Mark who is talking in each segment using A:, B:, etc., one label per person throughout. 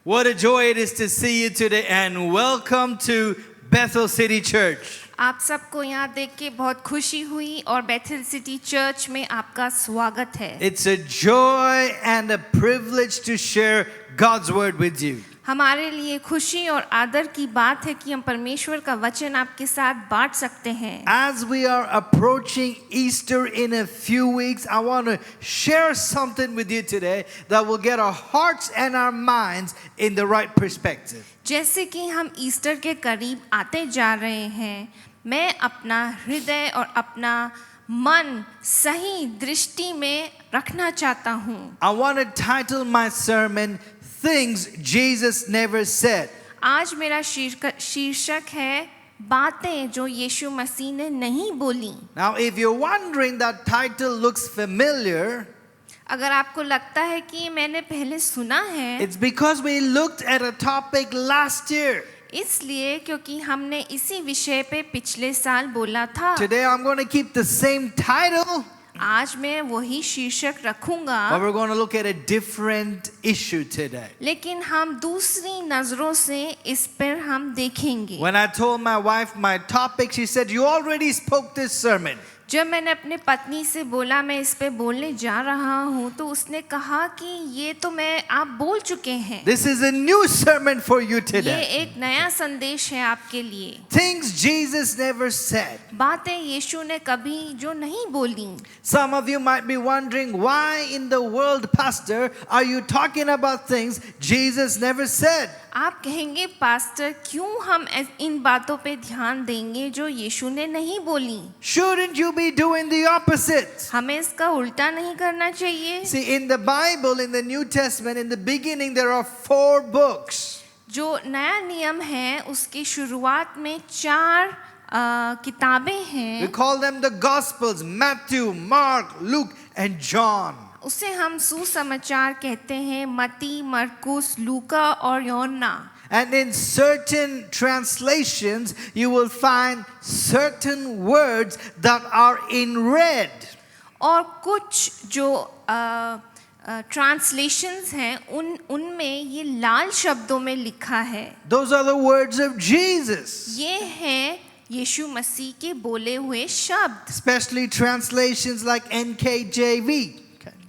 A: What a joy it is to see you today and welcome to Bethel City Church.
B: आप सबको यहाँ देख के बहुत खुशी हुई और बेथेल सिटी चर्च में आपका स्वागत है।
A: It's a joy and a privilege to share God's word with you.
B: हमारे लिए खुशी और आदर की बात है कि हम परमेश्वर का वचन आपके साथ बांट सकते हैं।
A: As we are approaching Easter in a few weeks, I want to share something with you today that will get our hearts and our minds in the right perspective.
B: जैसे कि हम ईस्टर के करीब आते जा रहे हैं, मैं अपना हृदय और अपना मन सही दृष्टि में रखना चाहता हूँ।
A: I want to title my sermon Things Jesus Never Said.
B: आज मेरा शीर्षक है बातें जो यीशु मसीह ने नहीं बोली।
A: Now, if you're wondering, that title looks familiar.
B: अगर आपको लगता है कि मैंने पहले सुना है,
A: It's because we looked at a topic last year.
B: इसलिए क्योंकि हमने इसी विषय पे पिछले साल बोला था।
A: Today I'm going to keep the same title,
B: आज मैं वही शीर्षक रखूंगा,
A: but we're going to look at a different issue today.
B: लेकिन हम दूसरी नजरों से इस पर हम देखेंगे।
A: When I told my wife my topic, she said, "You already spoke this sermon."
B: जब मैंने अपने पत्नी से बोला मैं इस पे बोलने जा रहा हूँ, तो उसने कहा कि ये तो आप बोल चुके हैं।
A: This is a new sermon for you
B: ये
A: today.
B: एक नया संदेश है आपके लिए।
A: Things Jesus never said.
B: बातें यीशु ने कभी जो नहीं बोली।
A: Some of you might be wondering, why in the world, Pastor, are you talking about things Jesus never said?
B: आप कहेंगे पास्टर क्यों हम इन बातों पे ध्यान देंगे जो यीशु ने नहीं बोली।
A: Shouldn't you be doing the opposite?
B: हमें इसका उल्टा नहीं करना चाहिए।
A: See, in the Bible, in the New Testament, in the beginning, there are 4 books.
B: जो नया नियम है उसकी शुरुआत में 4 किताबें
A: We
B: हैं।
A: call them the Gospels: Matthew, Mark, Luke, and John.
B: उसे हम सुसमाचार कहते हैं, मत्ती, मरकुस, लूका और यूहन्ना।
A: And in certain translations, you will find certain words that are in red.
B: और कुछ जो ट्रांसलेशंस हैं उनमें ये लाल शब्दों में लिखा है।
A: Those are the words of Jesus.
B: ये हैं यीशु मसीह के बोले हुए शब्द।
A: Especially translations like NKJV.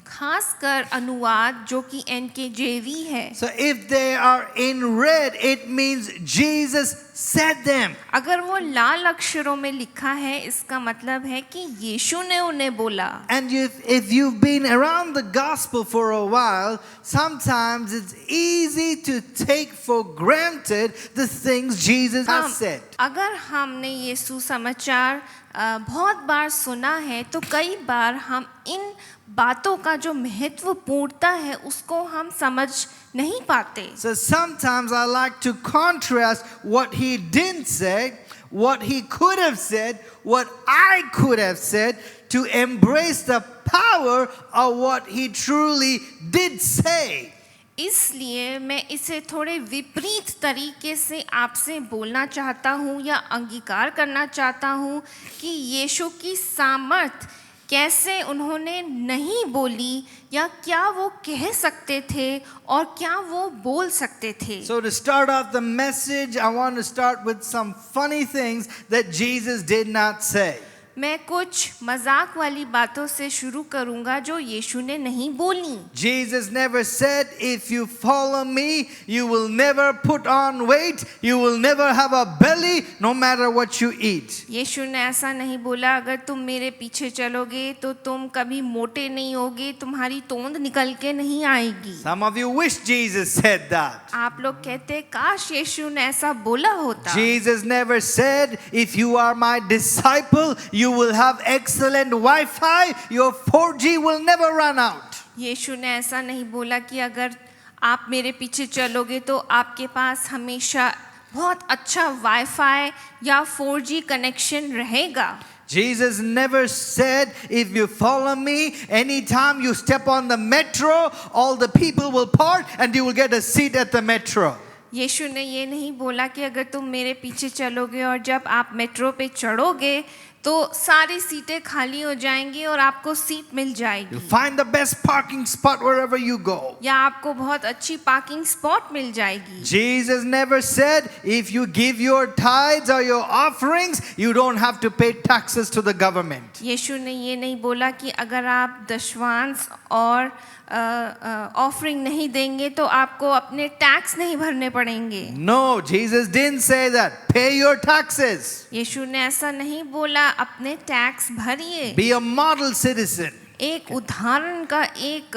B: खासकर अनुवाद जो कि NKJV है।
A: So if they are in red, it means Jesus said them.
B: अगर वो लाल अक्षरों में लिखा है, इसका मतलब है कि यीशु ने उन्हें बोला।
A: And if you've been around the gospel for a while, sometimes it's easy to take for granted the things Jesus has said.
B: अगर हमने ये सुसमाचार बहुत बार सुना है, तो कई बार हम इन बातों का जो महत्वपूर्णता है उसको हम समझ नहीं पाते।
A: So sometimes I like to contrast what he didn't say, what he could have said, what I could have said, to embrace the power of what he truly did say.
B: इसलिए मैं इसे थोड़े विपरीत तरीके से आपसे बोलना चाहता हूँ या अंगीकार करना चाहता हूँ कि यीशु की सामर्थ कैसे उन्होंने नहीं बोली, या क्या वो कह सकते थे और क्या वो बोल सकते थे।
A: So to start off the message, I want to start with some funny things that Jesus did not say.
B: मैं कुछ मजाक वाली बातों से शुरू करूंगा जो यीशु ने नहीं बोली।
A: Jesus never said, "If you follow me, you will never put on weight, you will never have a belly, no matter what you eat."
B: यीशु ने ऐसा नहीं बोला, अगर तुम मेरे पीछे चलोगे तो तुम कभी मोटे नहीं होगे, तुम्हारी तोंद निकल के नहीं आएगी।
A: Some of you wish Jesus said that.
B: आप लोग कहते काश यीशु ने ऐसा बोला होता।
A: Jesus never said, "If you are my disciple, you will have excellent Wi-Fi, your 4G will never run out."
B: यीशु ने ऐसा नहीं बोला कि अगर आप मेरे पीछे चलोगे तो आपके पास हमेशा बहुत अच्छा वाईफाई या 4G कनेक्शन रहेगा।
A: Jesus never said, "If you follow me, anytime you step on the metro, all the people will park and you will get a seat at the metro."
B: यीशु ने ये नहीं बोला कि अगर तुम मेरे पीछे चलोगे और जब आप मेट्रो पे चढ़ोगे तो सारी सीटें खाली हो जाएंगी और आपको सीट मिल
A: You'll
B: जाएगी,
A: find the best parking spot wherever you go.
B: या आपको बहुत अच्छी पार्किंग स्पॉट मिल जाएगी।
A: Jesus never said if you give your tithes or your offerings, you don't have to pay taxes to the government.
B: यीशु ने ये नहीं बोला कि अगर आप दशवांश और ऑफरिंग नहीं देंगे तो आपको अपने टैक्स नहीं भरने पड़ेंगे।
A: No, Jesus didn't say that. Pay your taxes.
B: यीशु ने ऐसा नहीं बोला, अपने टैक्स भरिए,
A: Be a model citizen.
B: एक उदाहरण का एक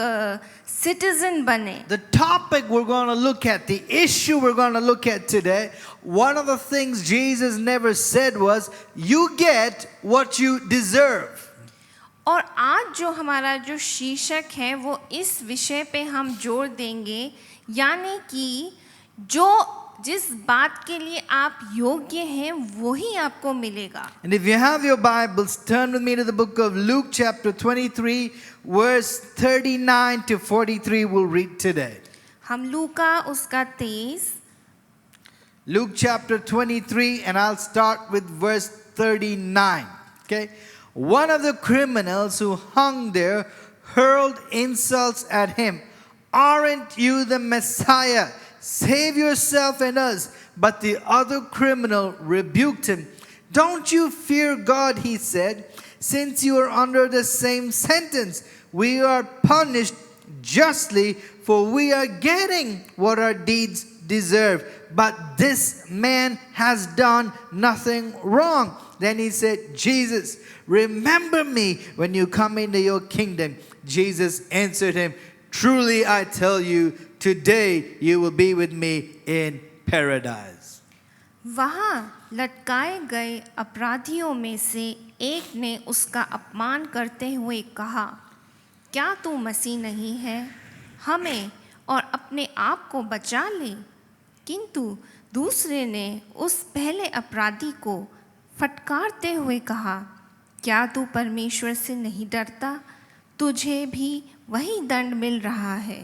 B: सिटीजन बने।
A: The topic we're going to look at, the issue we're going to look at today, one of the things Jesus never said was, you get what you deserve.
B: और आज जो हमारा जो शीर्षक है वो इस विषय पे हम जोर देंगे, यानी कि जो जिस बात के लिए आप योग्य हैं वही आपको मिलेगा।
A: And if you have your Bibles, turn with me to the book of Luke chapter 23, verse 39 to 43 we'll read today.
B: हम लूका उसका 23
A: Luke chapter 23, and I'll start with verse 39. Okay? One of the criminals who hung there hurled insults at him. Aren't you the Messiah? Save yourself and us. But the other criminal rebuked him. Don't you fear God, he said, since you are under the same sentence. We are punished justly, for we are getting what our deeds deserve. But this man has done nothing wrong. Then he said, Jesus, remember me when you come into your kingdom. Jesus answered him, truly I tell you, today you will be with me in paradise.
B: वहाँ लटकाए गए अपराधियों में से एक ने उसका अपमान करते हुए कहा, क्या तू मसीह नहीं है? हमें और अपने आप को बचा ले। किंतु दूसरे ने उस पहले अपराधी को फटकारते हुए कहा, क्या तू परमेश्वर से नहीं डरता? तुझे भी वही दंड मिल रहा है।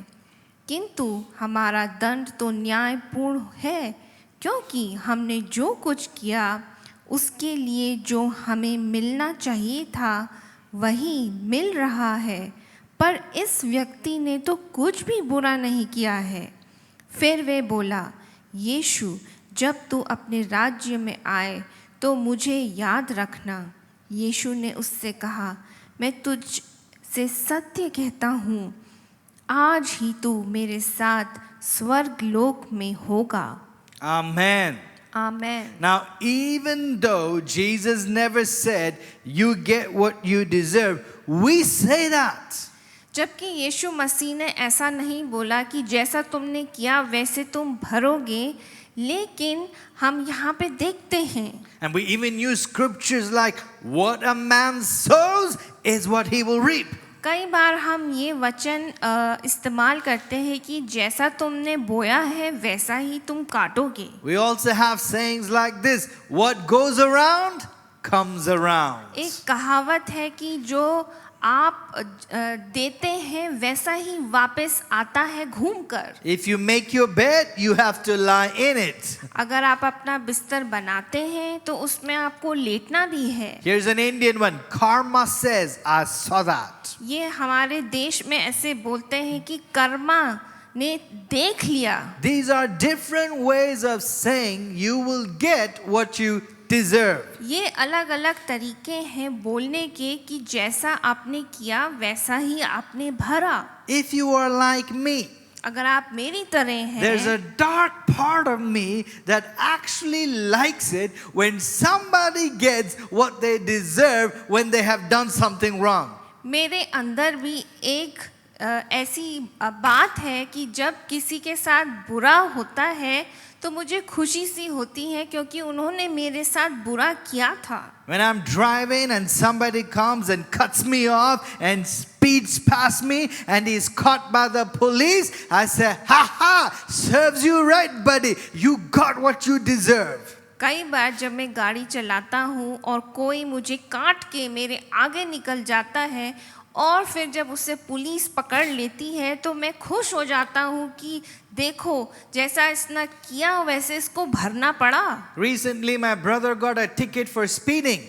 B: किंतु हमारा दंड तो न्यायपूर्ण है, क्योंकि हमने जो कुछ किया उसके लिए जो हमें मिलना चाहिए था वही मिल रहा है, पर इस व्यक्ति ने तो कुछ भी बुरा नहीं किया है। फिर वे बोला, यीशु, जब तू अपने राज्य में आए तो मुझे याद रखना। यीशु ने उससे कहा, मैं तुझ से सत्य कहता हूँ, आज ही तू मेरे साथ स्वर्ग लोक में होगा।
A: Amen.
B: Amen.
A: Now, even though Jesus never said, you get what you deserve, we say that.
B: जबकि यीशु मसीह ने ऐसा नहीं बोला कि जैसा तुमने किया वैसे तुम भरोगे, लेकिन हम यहाँ पे देखते हैं,
A: And we even use scriptures like, what a man sows is what he will reap.
B: कई बार हम ये वचन इस्तेमाल करते हैं कि जैसा तुमने बोया है वैसा ही तुम काटोगे।
A: We also have sayings like this, what goes around comes around.
B: एक कहावत है कि जो आप देते हैं वैसा ही वापस आता है घूमकर।
A: If you make your bed, you have to lie in it.
B: अगर आप अपना बिस्तर बनाते हैं तो उसमें आपको लेटना भी है।
A: Here's an Indian one, karma says, I saw that.
B: ये हमारे देश में ऐसे बोलते हैं कि कर्मा ने देख लिया।
A: These are different ways of saying you will get what you deserve.
B: ये अलग अलग तरीके हैं बोलने के कि जैसा आपने किया वैसा ही आपने भरा।
A: If you are like me,
B: अगर आप मेरी तरह
A: there's a
B: हैं,
A: dark part of me that actually likes it when somebody gets what they deserve when they have done something wrong.
B: मेरे अंदर भी एक ऐसी बात है कि जब किसी के साथ बुरा होता है तो मुझे खुशी सी होती है क्योंकि उन्होंने मेरे साथ बुरा किया था।
A: When I'm driving and somebody comes and cuts me off and speeds past me and is caught by the police, I say, ha ha, serves you right, buddy. You got what you deserve.
B: कई बार जब मैं गाड़ी चलाता हूँ और कोई मुझे काट के मेरे आगे निकल जाता है और फिर जब उसे पुलिस पकड़ लेती है तो मैं खुश हो जाता हूँ कि देखो जैसा इसने किया वैसे इसको भरना पड़ा।
A: Recently, my brother got a ticket for speeding.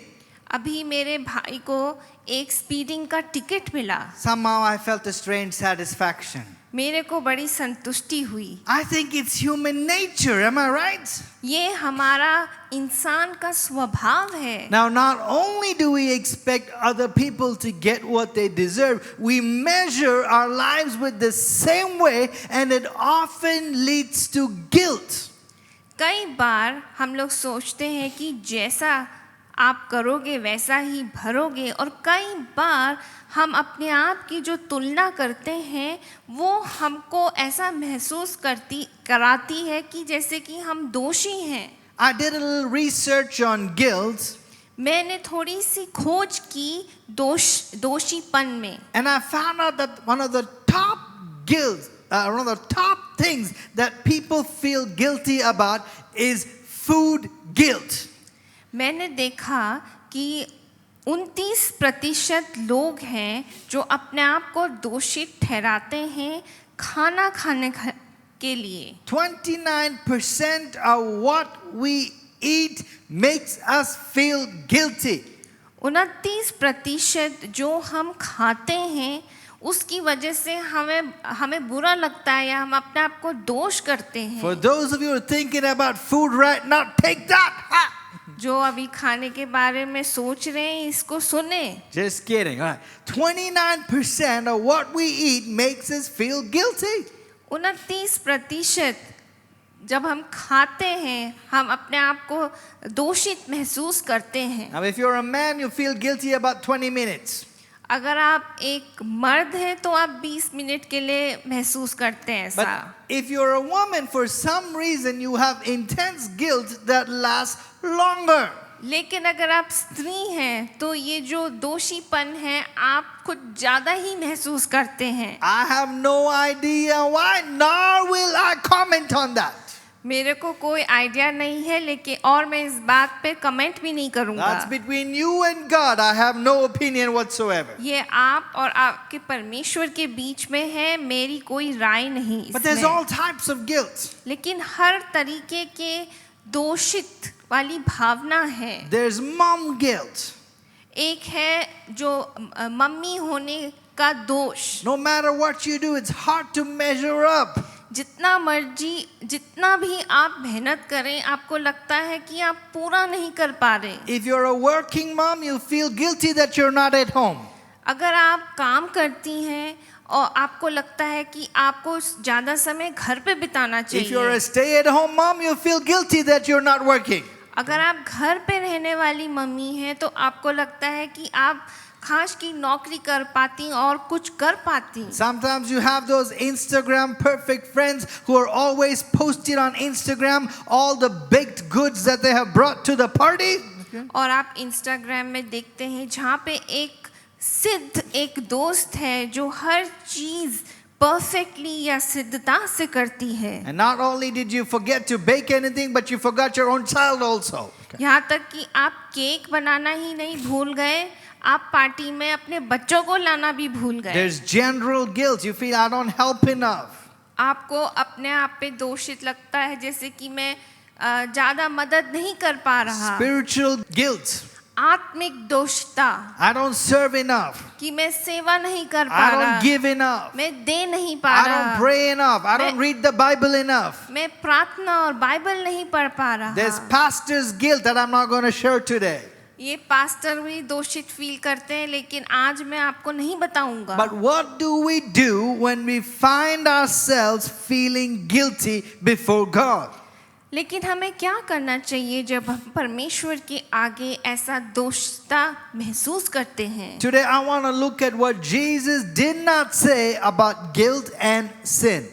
B: अभी मेरे भाई को एक स्पीडिंग का टिकट मिला।
A: Somehow I felt a strange satisfaction.
B: मेरे को बड़ी संतुष्टि हुई।
A: I think it's human nature, am I right?
B: ये हमारा इंसान का स्वभाव है।
A: Now, not only do we expect other people to get what they deserve, we measure our lives with the same way, and it often leads to guilt.
B: कई बार हम लोग सोचते हैं कि जैसा आप करोगे वैसा ही भरोगे, और कई बार हम अपने आप की जो तुलना करते हैं वो हमको ऐसा महसूस कराती है कि जैसे कि हम दोषी हैं।
A: I did a little research on guilt,
B: मैंने थोड़ी सी खोज की दोषीपन में,
A: and I found out that one of the top things that people feel guilty about is food guilt.
B: मैंने देखा कि 29% लोग हैं जो अपने आप को दोषी ठहराते हैं खाना खाने के लिए।
A: 29% of what we eat makes us feel guilty.
B: 29% जो हम खाते हैं उसकी वजह से हमें बुरा लगता है या हम अपने आप को दोष करते हैं।
A: For those of you who are thinking about food right now, take that. Ha!
B: जो अभी खाने के बारे में सोच रहे हैं इसको सुने।
A: Just kidding. All right. 29% of what we eat makes us feel guilty.
B: 29% जब हम खाते हैं हम अपने आप को दोषित महसूस करते हैं।
A: Now, if you're a man, you feel guilty about 20 minutes.
B: अगर आप एक मर्द हैं तो आप 20 मिनट के लिए महसूस करते हैं ऐसा।
A: But if you're a woman, for some reason, you have intense guilt that lasts longer.
B: लेकिन अगर आप स्त्री हैं तो ये जो दोषीपन है आप कुछ ज़्यादा ही महसूस करते हैं।
A: I have no idea why, nor will I comment on that.
B: मेरे को कोई आइडिया नहीं है, लेकिन और मैं इस बात पे कमेंट भी नहीं करूँगा।
A: That's between you and God. I have no opinion whatsoever.
B: ये आप और आपके परमेश्वर के बीच में है, मेरी कोई राय नहीं
A: But there's
B: इसमें।
A: all types of guilt.
B: लेकिन हर तरीके के दोषित वाली भावना है।
A: There's mom guilt.
B: एक है जो मम्मी होने का दोष।
A: No matter what you do, it's hard to measure up.
B: जितना भी आप मेहनत करें आपको लगता है कि आप पूरा नहीं कर पा रहे।
A: If you're a working mom, you feel guilty that you're not at home.
B: अगर आप काम करती हैं और आपको लगता है कि आपको ज़्यादा समय घर पे बिताना
A: If you're
B: चाहिए।
A: a stay-at-home mom, you feel guilty that you're not working.
B: अगर आप घर पे रहने वाली मम्मी हैं तो आपको लगता है कि आप खास की नौकरी कर पाती और कुछ कर पाती।
A: Sometimes you have those Instagram perfect friends who are always posting on Instagram all the baked goods that they have brought to the party.
B: और आप इंस्टाग्राम में देखते हैं जहाँ पे एक दोस्त है जो हर चीज़ परफेक्टली या सिद्धता से करती है।
A: And not only did you forget to bake anything, but you forgot your own child also.
B: यहाँ तक कि आप केक बनाना ही नहीं भूल गए, आप पार्टी में अपने बच्चों को लाना भी भूल गए।
A: There's general guilt. You feel I don't help enough.
B: आपको अपने आप पे दोषित लगता है जैसे कि मैं ज़्यादा मदद नहीं कर पा रहा।
A: Spiritual guilt.
B: आत्मिक दोषता
A: I don't serve enough.
B: कि मैं सेवा नहीं कर पा
A: I
B: रहा,
A: don't give enough.
B: मैं दे नहीं पा
A: I
B: रहा,
A: don't pray enough. I don't read the Bible enough.
B: मैं प्रार्थना और बाइबल नहीं पढ़ पा रहा।
A: There's pastor's guilt that I'm not going to share today.
B: ये पास्टर भी दोषित फील करते हैं लेकिन आज मैं आपको नहीं बताऊंगा।
A: But what do we do when we find ourselves feeling guilty before God?
B: लेकिन हमें क्या करना चाहिए जब हम परमेश्वर के आगे ऐसा दोषता महसूस करते हैं?
A: Today I want to look at what Jesus did not say about guilt and sin.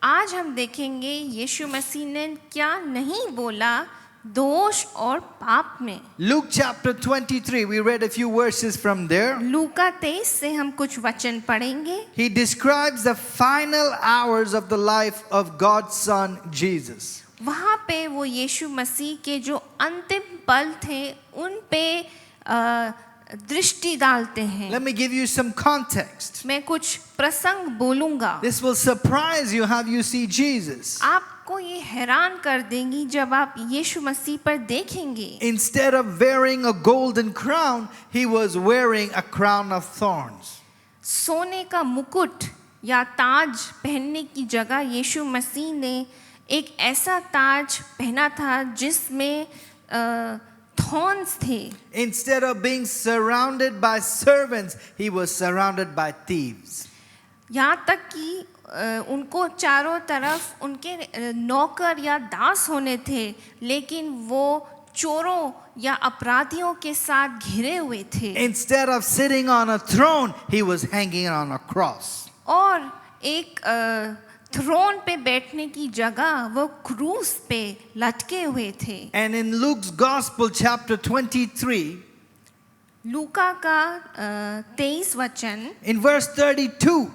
B: आज हम देखेंगे यीशु मसीह ने क्या नहीं बोला दोष और पाप में।
A: Luke chapter 23, we read a few verses from there.
B: लूका 23 से हम कुछ वचन पढ़ेंगे।
A: He describes the final hours of the life of God's Son Jesus.
B: वहाँ पे वो यीशु मसीह के जो अंतिम पल थे उन पे दृष्टि डालते हैं।
A: Let me give you some context.
B: मैं कुछ प्रसंग बोलूंगा,
A: This will surprise you how you see Jesus.
B: आपको ये हैरान कर देंगी जब आप यीशु मसीह पर देखेंगे।
A: Instead of wearing a golden crown, he was wearing a crown of thorns.
B: सोने का मुकुट या ताज पहनने की जगह यीशु मसीह ने एक ऐसा ताज पहना था जिसमें थॉर्न्स थे।
A: Instead of being surrounded by servants, he was surrounded by thieves.
B: यहाँ तक कि उनको चारों तरफ उनके नौकर या दास होने थे, लेकिन वो चोरों या अपराधियों के साथ घिरे हुए थे।
A: Instead of sitting on a throne, he was hanging on a cross.
B: और एक थ्रोन पे बैठने की जगह वो क्रूस पे लटके हुए थे।
A: And in Luke's Gospel, chapter 23,
B: लूका का 23 वचन
A: in verse 32,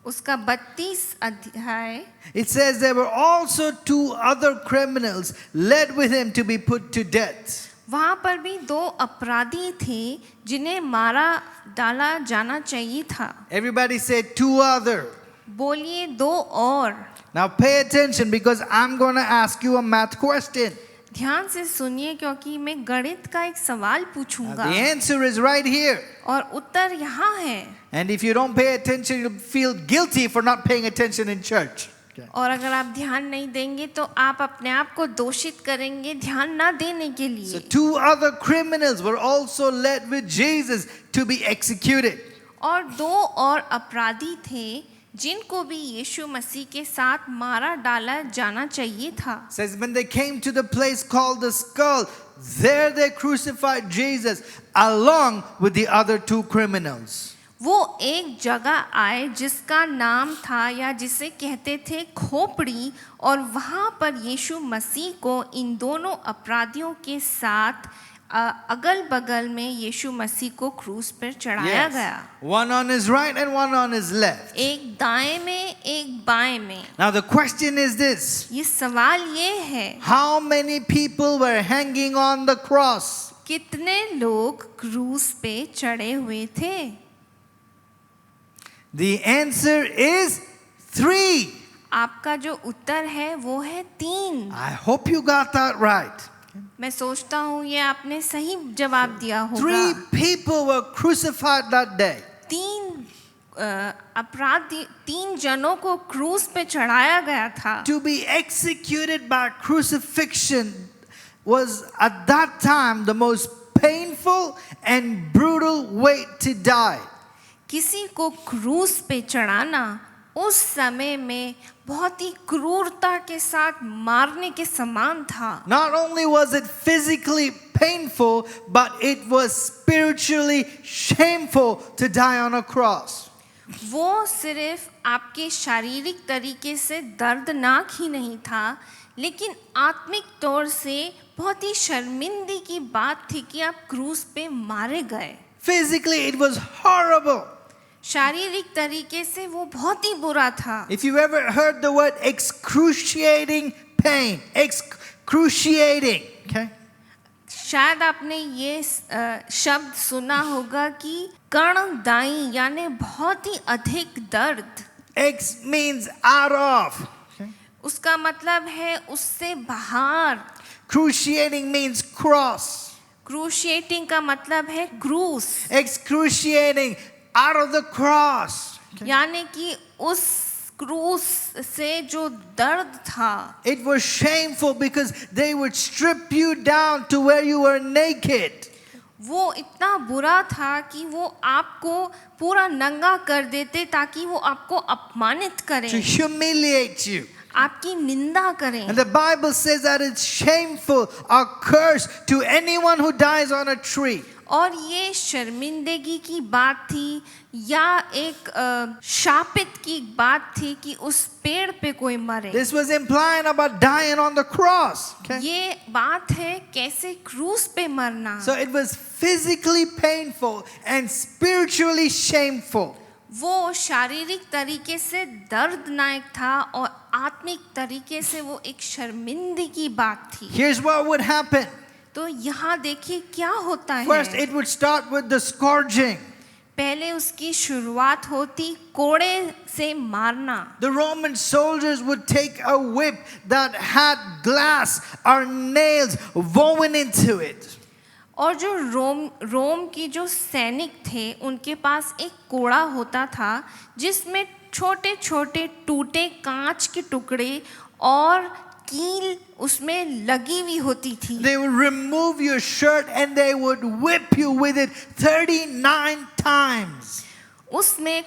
B: उसका 32 अध्याय,
A: it says there were also two other criminals led with him to be put to death.
B: वहाँ पर भी दो अपराधी थे जिन्हें मारा डाला जाना चाहिए था।
A: Everybody said two other.
B: बोलिए दो और।
A: Now pay attention because I'm going to ask you a math question.
B: ध्यान से सुनिए क्योंकि मैं गणित का एक सवाल
A: Now,
B: पूछूंगा
A: the answer is right here.
B: और उत्तर यहाँ है।
A: And if you don't pay attention, you'll feel guilty for not paying attention in church. Okay.
B: और अगर आप ध्यान नहीं देंगे तो आप अपने आप को दोषित करेंगे ध्यान ना देने के
A: So
B: लिए।
A: two other criminals were also led with Jesus to be executed.
B: और दो और अपराधी थे जिनको भी यीशु मसीह के साथ मारा डाला जाना चाहिए था।
A: Says when they came to the place called the skull, there they crucified Jesus along with the other two criminals.
B: वो एक जगह आए जिसका नाम था या जिसे कहते थे खोपड़ी, और वहाँ पर यीशु मसीह को इन दोनों अपराधियों के साथ अगल बगल में यीशु मसीह को क्रूस पर चढ़ाया गया।
A: One on his right and one on his left.
B: एक दाएं में एक बाएं में।
A: Now the question is this.
B: ये सवाल ये है,
A: How many people were hanging on the cross?
B: कितने लोग क्रूस पे चढ़े हुए थे?
A: The answer is 3.
B: आपका जो उत्तर है वो है 3।
A: I hope you got that right.
B: मैं सोचता हूँ ये आपने सही जवाब दिया होगा।
A: 3 people were crucified that day.
B: 3 जनों को क्रूस पे चढ़ाया गया था।
A: To be executed by crucifixion was at that time the most painful and brutal way to die.
B: किसी को क्रूस पे चढ़ाना उस समय में बहुत ही क्रूरता के साथ मारने के समान था।
A: Not only was it physically painful, but it was spiritually shameful to die on a cross.
B: वो सिर्फ आपके शारीरिक तरीके से दर्दनाक ही नहीं था, लेकिन आत्मिक तौर से बहुत ही शर्मिंदगी की बात थी कि आप क्रूस पे मारे गए।
A: Physically, it was horrible.
B: शारीरिक तरीके से वो बहुत ही बुरा था।
A: If you ever heard the word excruciating pain, excruciating, okay?
B: शायद आपने ये शब्द सुना होगा कि कर्णदायी यानी बहुत ही अधिक दर्द।
A: X means out of. Okay?
B: उसका मतलब है उससे बाहर।
A: Cruciating means cross.
B: क्रूशिएटिंग का मतलब है क्रूस।
A: Excruciating, out of the cross. Okay?
B: यानी कि उस क्रूस से जो दर्द था,
A: It was shameful because they would strip you down to where you were naked.
B: वो इतना बुरा था कि वो आपको पूरा नंगा कर देते ताकि वो आपको अपमानित
A: To
B: करें,
A: humiliate you.
B: आपकी निंदा करें।
A: And the Bible says that it's shameful, a curse to anyone who dies on a tree.
B: और ये शर्मिंदगी की बात थी या एक शापित की बात थी कि उस पेड़ पे कोई मरे।
A: This was implying about dying on the cross. Okay?
B: ये बात है कैसे क्रूस पे मरना।
A: So it was physically painful and spiritually shameful.
B: वो शारीरिक तरीके से दर्दनाक था और आत्मिक तरीके से वो एक शर्मिंदगी की बात थी।
A: Here's what would happen.
B: तो यहाँ देखिए क्या होता
A: First,
B: है.
A: it would start with the scourging.
B: पहले उसकी शुरुआत होती कोड़े से मारना.
A: The Roman soldiers would take a whip that had glass or nails woven into it.
B: और जो रोम की जो सैनिक थे उनके पास एक कोड़ा होता था जिसमें छोटे छोटे टूटे कांच के टुकड़े और कील उसमें लगी हुई होती थी.
A: They would remove your shirt and they would whip you with it 39 times.
B: उसमें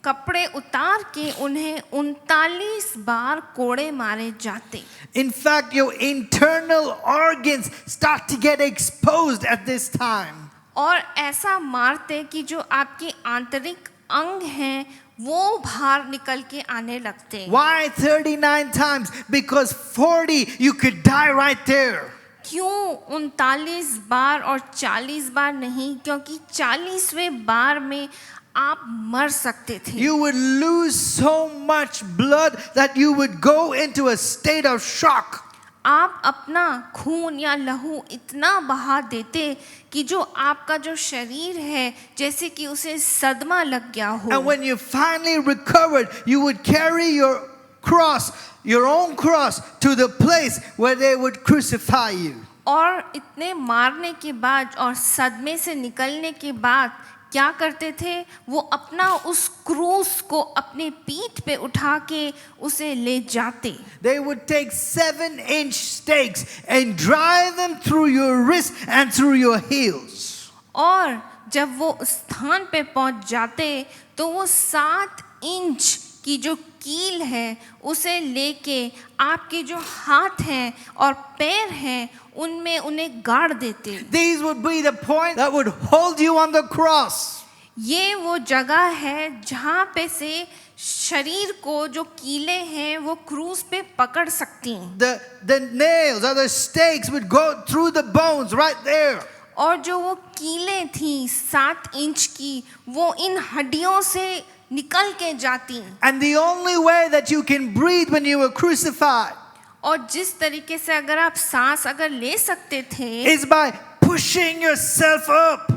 B: कपड़े उतार के उन्हें 39 बार कोड़े मारे जाते.
A: In fact, your internal organs start to get exposed at this time.
B: और ऐसा मारते कि जो आपके आंतरिक अंग हैं वो बाहर निकल के आने लगते.
A: Why 39 times? Because 40 you could die right there.
B: क्यों 39 बार और 40 बार नहीं? क्योंकि 40वें बार में आप मर सकते थे.
A: You would lose so much blood that you would go into a state of shock.
B: आप अपना खून या लहू इतना बहा देते कि जो आपका जो शरीर है जैसे कि उसे सदमा लग गया हो.
A: And when you finally recovered, you would carry your cross, your own cross, to the place where they would crucify you.
B: और इतने मारने के बाद और सदमे से निकलने के बाद क्या करते थे? वो अपना उस क्रूस को अपने पीठ पे उठा के उसे ले जाते.
A: They would take 7-inch stakes and drive them through your wrist and through your heels.
B: और जब वो स्थान पे पहुंच जाते तो वो 7 इंच की जो कील है उसे लेके आपके जो हाथ हैं और पैर हैं उनमें उन्हें गाड़ देते.
A: These would be the point that would hold you on the cross.
B: ये वो जगह है जहाँ पे से शरीर को जो कीलें हैं वो क्रूस पे पकड़ सकती हैं.
A: The nails or the stakes would go through the bones right there.
B: और जो वो कीलें थी 7 इंच की वो इन हड्डियों से निकल के जाती.
A: And the only way that you can breathe when you were crucified
B: और जिस तरीके से अगर आप सांस अगर ले सकते थे
A: is by pushing yourself up,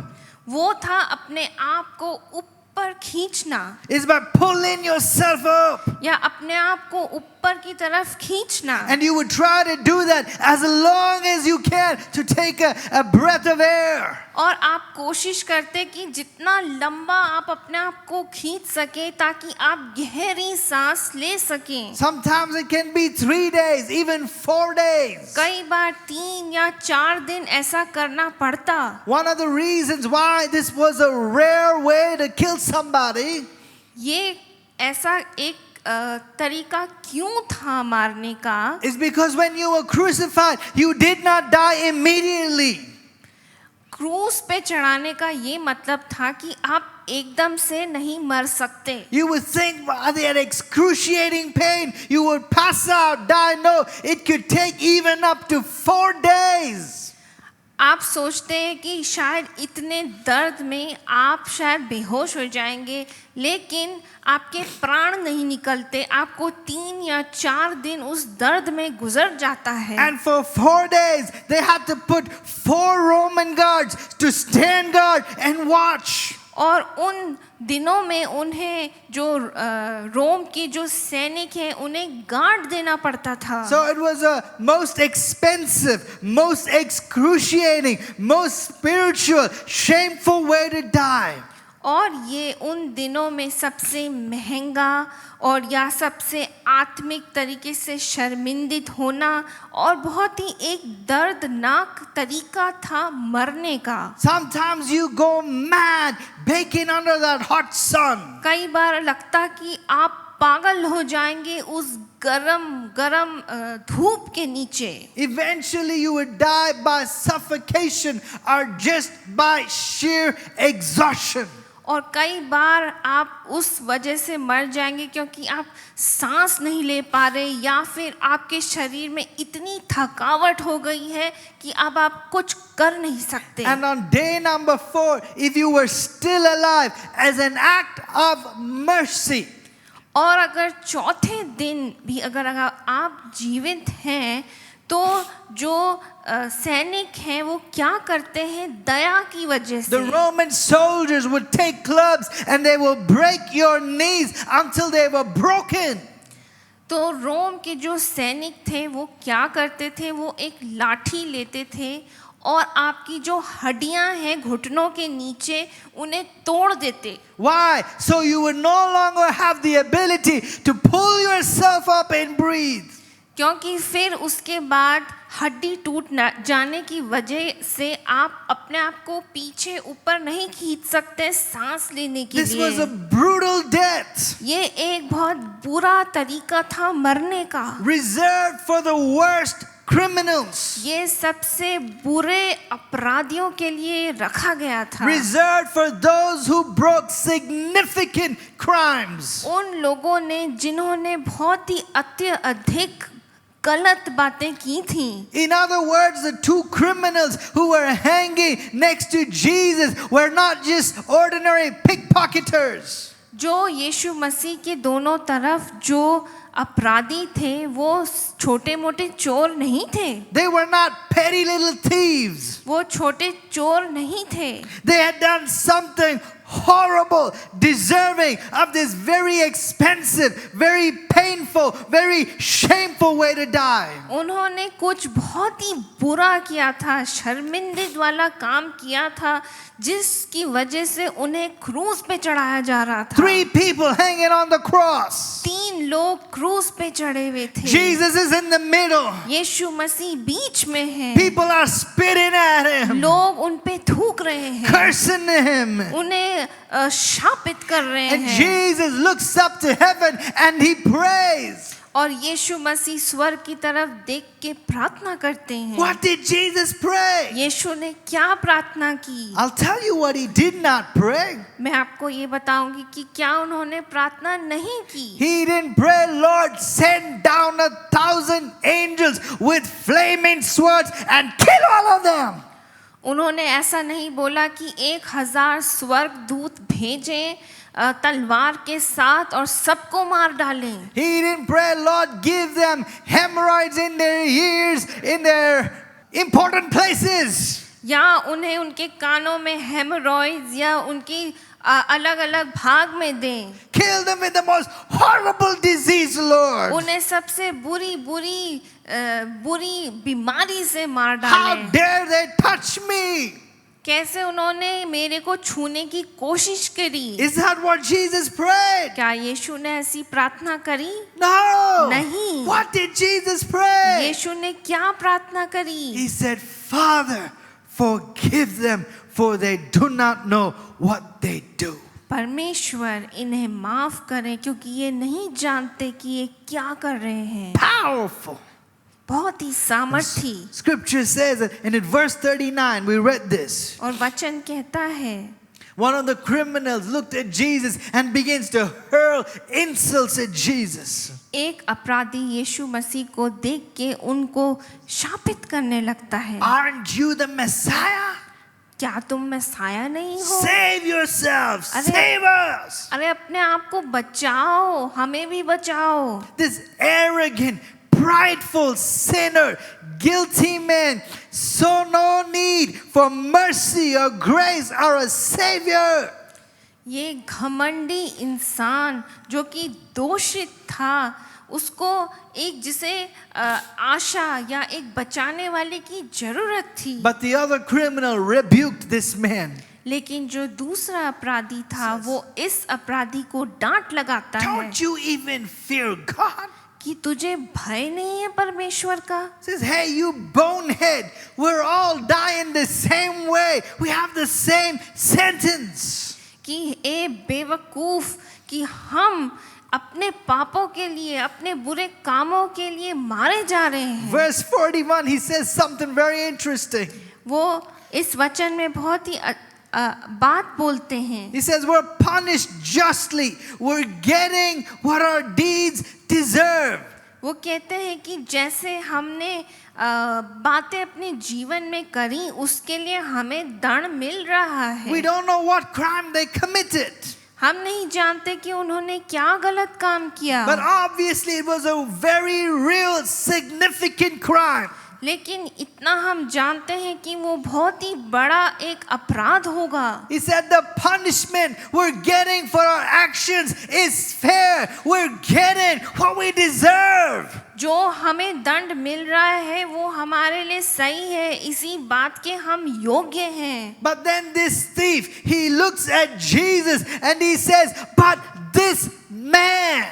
B: वो था अपने आप को ऊपर खींचना
A: is by pulling yourself up.
B: या अपने आप को ऊपर की तरफ खींचना.
A: And you would try to do that as long as you can to take a breath of air.
B: और आप कोशिश करते कि जितना लंबा आप अपने आप को खींच सके ताकि आप गहरी सांस ले सकें.
A: Sometimes it can be 3 days, even 4 days.
B: कई बार 3 या 4 दिन ऐसा करना पड़ता.
A: One of the reasons why this was a rare way to kill somebody
B: ये ऐसा एक तरीका क्यों था मारने का?
A: is because when you were crucified, you did not die immediately.
B: क्रूस पे चढ़ाने का ये मतलब था कि आप एकदम से नहीं मर सकते.
A: You would think, wow, they had excruciating pain. You would pass out, die. No, it could take even up to 4 days.
B: आप सोचते हैं कि शायद इतने दर्द में आप शायद बेहोश हो जाएंगे, लेकिन आपके प्राण नहीं निकलते. आपको 3 या 4 दिन उस दर्द में गुजर जाता है.
A: And for 4 days, they had to put 4 Roman guards to stand guard and watch.
B: और उन दिनों में उन्हें जो रोम की जो सैनिक हैं उन्हें गार्ड देना पड़ता था.
A: So it was a most expensive, most excruciating, most spiritual, shameful way to die.
B: और ये उन दिनों में सबसे महंगा और या सबसे आत्मिक तरीके से शर्मिंदित होना और बहुत ही एक दर्दनाक तरीका था मरने का.
A: Sometimes you go mad baking under that hot sun.
B: कई बार लगता कि आप पागल हो जाएंगे उस गरम धूप के नीचे.
A: Eventually you would die by suffocation or just by sheer exhaustion.
B: और कई बार आप उस वजह से मर जाएंगे क्योंकि आप सांस नहीं ले पा रहे या फिर आपके शरीर में इतनी थकावट हो गई है कि अब आप कुछ कर नहीं सकते.
A: And on day number 4, if you were still alive, as an act of mercy,
B: और अगर चौथे दिन भी अगर आप जीवित हैं तो जो सैनिक हैं वो क्या करते हैं दया की वजह
A: The
B: से।
A: Roman soldiers would take clubs and they will break your knees until they were broken.
B: तो रोम के जो सैनिक थे वो क्या करते थे, वो एक लाठी लेते थे और आपकी जो हड्डियां हैं घुटनों के नीचे उन्हें तोड़ देते।
A: Why? So you would no longer have the ability to pull yourself up and breathe.
B: क्योंकि फिर उसके बाद हड्डी टूट जाने की वजह से आप अपने आप को पीछे ऊपर नहीं खींच सकते सांस लेने के
A: This was a
B: लिए।
A: brutal death
B: ये एक बहुत बुरा तरीका था मरने का।
A: reserved for the worst criminals,
B: ये सबसे बुरे अपराधियों के लिए रखा गया था।
A: reserved for those who broke significant crimes.
B: उन लोगों ने जिन्होंने बहुत ही अत्यधिक गलत बातें की थी।
A: In other words, the two criminals who were hanging next to Jesus were not just ordinary pickpocketers.
B: जो यीशु मसीह के दोनों तरफ जो अपराधी थे वो छोटे मोटे चोर नहीं थे,
A: They were not petty little thieves.
B: वो छोटे चोर नहीं थे।
A: They had done something horrible, deserving of this very expensive, very painful, very shameful way to die.
B: उन्होंने कुछ बहुत ही बुरा किया था, शर्मिंदगी वाला काम किया था जिसकी वजह से उन्हें क्रूस पे चढ़ाया जा रहा था।
A: 3 people hanging on the cross.
B: 3 लोग क्रूस पे चढ़े हुए थे।
A: Jesus is in the middle.
B: यीशु मसीह बीच में है।
A: People are spitting at him,
B: लोग उन पे थूक रहे हैं,
A: cursing him.
B: उन्हें शापित कर रहे
A: And
B: हैं।
A: Jesus looks up to heaven and he prays.
B: और यीशु मसीह स्वर्ग की तरफ देख के प्रार्थना करते हैं।
A: What did Jesus pray?
B: यीशु ने क्या प्रार्थना की?
A: I'll tell you what he did not pray.
B: मैं आपको ये बताऊंगी कि क्या उन्होंने प्रार्थना नहीं की।
A: He didn't pray, Lord, send down 1,000 angels with flaming swords and kill all of them.
B: उन्होंने ऐसा नहीं बोला कि 1000 स्वर्गदूत भेजें तलवार के साथ और सबको मार डालें।
A: He didn't pray, Lord, give them hemorrhoids in their ears, in their important places.
B: या उन्हें उनके कानों में हेमरॉइड्स या उनकी अलग अलग भाग में दें।
A: Kill them with the most horrible disease, Lord.
B: उन्हें सबसे बुरी बीमारी से मार
A: How
B: डालें।
A: dare they touch me?
B: कैसे उन्होंने मेरे को छूने की कोशिश करी?
A: Is that what Jesus prayed?
B: क्या यीशु ने ऐसी प्रार्थना करी?
A: No.
B: नहीं।
A: What did Jesus pray?
B: यीशु ने क्या प्रार्थना करी?
A: He said, Father, forgive them, for they do not know what they do.
B: परमेश्वर इन्हें माफ करें क्योंकि ये नहीं जानते कि ये क्या कर रहे हैं।
A: Powerful.
B: बहुत ही सामर्थी।
A: Scripture says, and in verse 39, we read this.
B: और वचन कहता है,
A: One of the criminals looked at Jesus and begins to hurl insults at Jesus.
B: एक अपराधी यीशु मसीह को देख के उनको शापित करने लगता है।
A: Aren't you the Messiah?
B: क्या तुम मैसाया नहीं हो?
A: Save yourselves.
B: अरे-
A: Save us.
B: अरे अपने आप को बचाओ, हमें भी बचाओ।
A: This arrogant, prideful sinner, guilty man, saw no need for mercy or grace or a savior.
B: ये घमंडी इंसान जो कि दोषित था, उसको एक जिसे आशा या एक बचाने वाले की जरूरत थी।
A: But the other criminal rebuked this man.
B: लेकिन जो दूसरा अपराधी था वो इस अपराधी को डांट लगाता है
A: Don't you even fear God?
B: कि तुझे भय नहीं है परमेश्वर का?
A: Says, hey, you bonehead, we're all dying the same way. We have the same sentence.
B: कि ए बेवकूफ, कि हम अपने पापों के लिए, अपने बुरे कामों के लिए मारे जा रहे हैं।
A: Verse 41, he says something very interesting.
B: वो इस वचन में बहुत ही बात बोलते हैं।
A: He says, we're punished justly. We're getting what our deeds deserve.
B: वो कहते हैं कि जैसे हमने बातें अपने जीवन में करी उसके लिए हमें दंड मिल रहा है।
A: We don't know what crime they committed.
B: हम नहीं जानते कि उन्होंने क्या गलत काम किया,
A: But obviously it was a very real, significant crime.
B: लेकिन इतना हम जानते हैं कि वो बहुत ही बड़ा एक अपराध होगा.
A: He said the punishment we're getting for our actions is fair. We're getting what we deserve.
B: जो हमें दंड मिल रहा है वो हमारे लिए सही है, इसी बात के हम योग्य हैं.
A: But then this thief, he looks at Jesus and he says, but this man.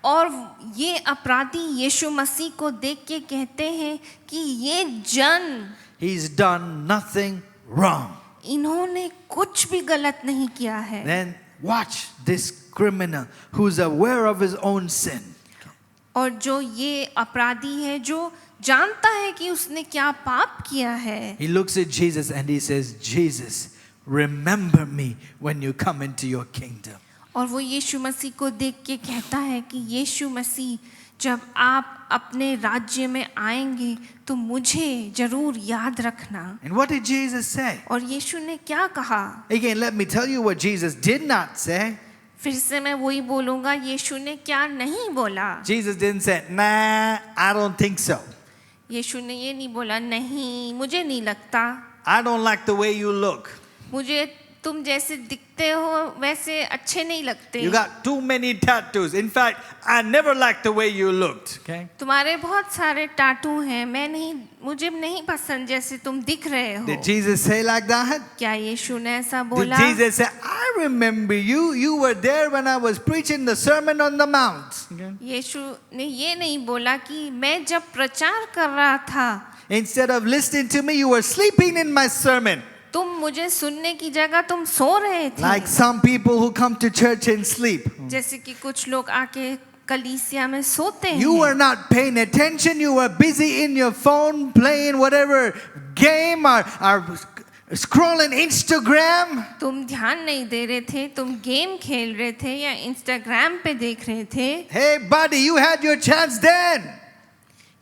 B: और ये अपराधी यीशु मसीह को देख के कहते हैं कि ये जन,
A: He's done nothing wrong.
B: इन्होंने कुछ भी गलत नहीं किया है.
A: Then watch this criminal who's aware of his own sin.
B: और जो ये अपराधी है जो जानता है कि उसने क्या पाप किया है,
A: He looks at Jesus and he says, Jesus, remember me when you come into your kingdom.
B: और वो यीशु मसीह को देख के कहता है कि यीशु मसीह जब आप अपने राज्य में आएंगे तो मुझे जरूर याद रखना.
A: And what did Jesus say?
B: और यीशु ने क्या कहा?
A: Again, let me tell you what Jesus did not say.
B: फिर से मैं वही बोलूंगा, यीशु ने क्या नहीं बोला.
A: Jesus didn't say, nah, I don't think so.
B: यीशु ने ये नहीं बोला, नहीं मुझे नहीं लगता,
A: I don't like the way you look.
B: मुझे तुम जैसे दिखते हो वैसे अच्छे नहीं लगते.
A: You got too many tattoos. In fact, I never liked the way you looked. Okay?
B: तुम्हारे बहुत सारे टाटू हैं, मुझे नहीं पसंद जैसे तुम दिख रहे हो.
A: Did Jesus say like that?
B: क्या यीशु ने ऐसा
A: Did
B: बोला?
A: Jesus say, I remember you. You were there when I was preaching the Sermon on the Mount. Okay?
B: यीशु ने ये नहीं बोला कि मैं जब प्रचार कर रहा था,
A: Instead of listening to me, you were sleeping in my sermon.
B: तुम मुझे सुनने की जगह तुम सो रहे थे.
A: Like some people who come to church and sleep.
B: जैसे कि कुछ लोग आके कलीसिया में सोते हैं.
A: You were not paying attention. You were busy in your phone playing whatever game or scrolling Instagram.
B: तुम ध्यान नहीं दे रहे थे, तुम गेम खेल रहे थे या इंस्टाग्राम पे देख रहे थे.
A: Hey buddy, you had your chance then.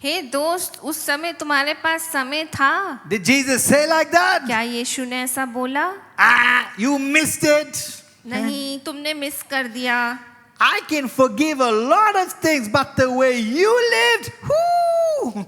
B: हे दोस्त, उस समय तुम्हारे पास समय था.
A: Did Jesus say like that?
B: क्या यीशु ने ऐसा बोला?
A: You missed it.
B: नहीं, तुमने मिस कर दिया.
A: I can forgive a lot of things, but the way you lived, whoo!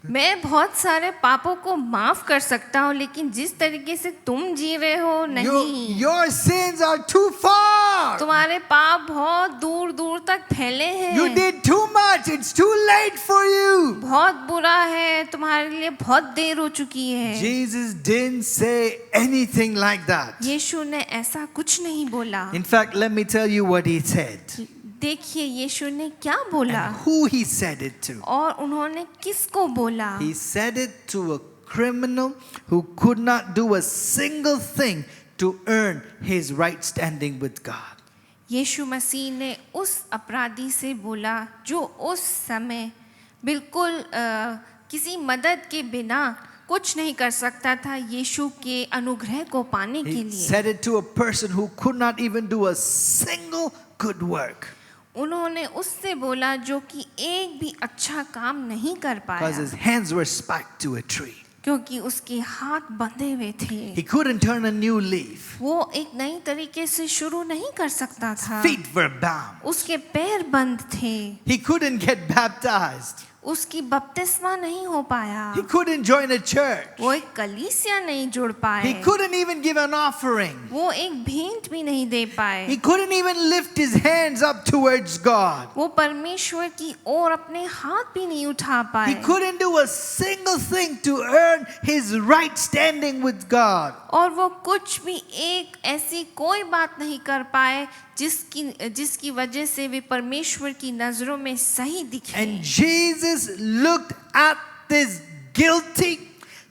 B: मैं बहुत सारे पापों को माफ कर सकता हूँ, लेकिन जिस तरीके से तुम जी रहे हो नहीं.
A: Your sins are too far.
B: तुम्हारे पाप बहुत दूर दूर तक फैले हैं.
A: You did too much. It's too late for you.
B: बहुत बुरा है, तुम्हारे लिए बहुत देर हो चुकी है.
A: Jesus didn't say anything like that.
B: यीशु ने ऐसा कुछ नहीं बोला.
A: In fact, let me tell you what he said.
B: देखिए यीशु ने क्या बोला
A: And who he said it to.
B: और उन्होंने किसको बोला.
A: He said it to a criminal who could not do a single thing to earn his right standing with God.
B: यीशु मसीह ने उस अपराधी से बोला जो उस समय बिल्कुल किसी मदद के बिना कुछ नहीं कर सकता था यीशु के अनुग्रह को पाने के
A: He
B: लिए.
A: said it to a person who could not even do a single good work
B: उन्होंने उससे बोला जो कि एक भी अच्छा काम नहीं कर
A: because
B: पाया
A: his hands were spiked to a tree.
B: क्योंकि उसके हाथ बंधे हुए थे.
A: He couldn't turn a new leaf.
B: वो एक नई तरीके से शुरू नहीं कर सकता था.
A: Feet were bound.
B: उसके पैर बंद थे.
A: He couldn't get baptized.
B: उसकी बपतिस्मा नहीं हो पाया.
A: He couldn't join a church.
B: वो एक कलीसिया नहीं जुड़
A: He
B: पाए.
A: couldn't even give an offering.
B: वो एक भेंट भी नहीं दे पाए.
A: He couldn't even lift his hands up towards God.
B: वो परमेश्वर की ओर अपने हाथ भी नहीं उठा
A: He
B: पाए.
A: couldn't do a single thing to earn his right standing with God.
B: और वो कुछ भी एक ऐसी कोई बात नहीं कर पाए जिसकी वजह से वे परमेश्वर की नजरों में सही दिखे.
A: And Jesus looked at this guilty,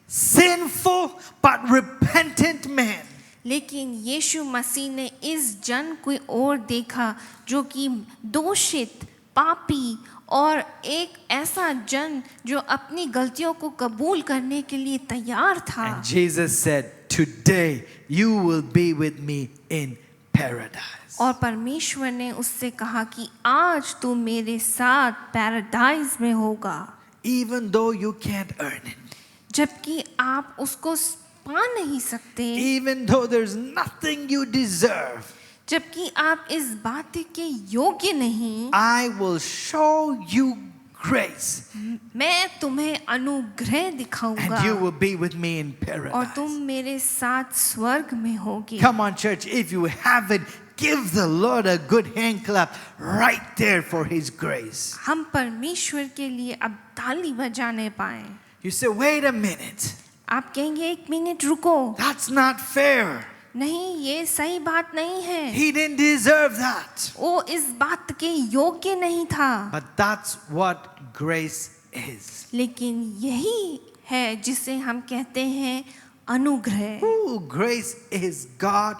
A: sinful, but repentant man.
B: लेकिन यीशु मसीह ने इस जन की ओर देखा जो कि दोषित, पापी और एक ऐसा जन जो अपनी गलतियों को कबूल करने के लिए तैयार था.
A: And Jesus said, today you will be with me in paradise.
B: और परमेश्वर ने उससे कहा कि आज तू मेरे साथ पैराडाइज में होगा.
A: Even though you can't earn it.
B: जबकि आप उसको पा नहीं सकते.
A: Even though there's nothing you deserve.
B: जबकि आप इस बात के योग्य नहीं.
A: I will show you grace,
B: मैं तुम्हें अनुग्रह
A: and
B: दिखाऊंगा
A: you will be with me in
B: और तुम
A: paradise.
B: मेरे साथ स्वर्ग में होगे.
A: Come on, church, if you haven't, give the Lord a good hand clap right there for His grace.
B: हम परमेश्वर के लिए अब ताली बजाने पाए.
A: You say, wait a minute,
B: आप कहेंगे एक मिनट रुको,
A: that's not fair.
B: नहीं ये सही बात नहीं है,
A: He didn't deserve that.
B: वो इस बात के योग्य नहीं था.
A: But that's what grace is.
B: लेकिन यही है जिसे हम कहते हैं अनुग्रह.
A: Ooh, grace is God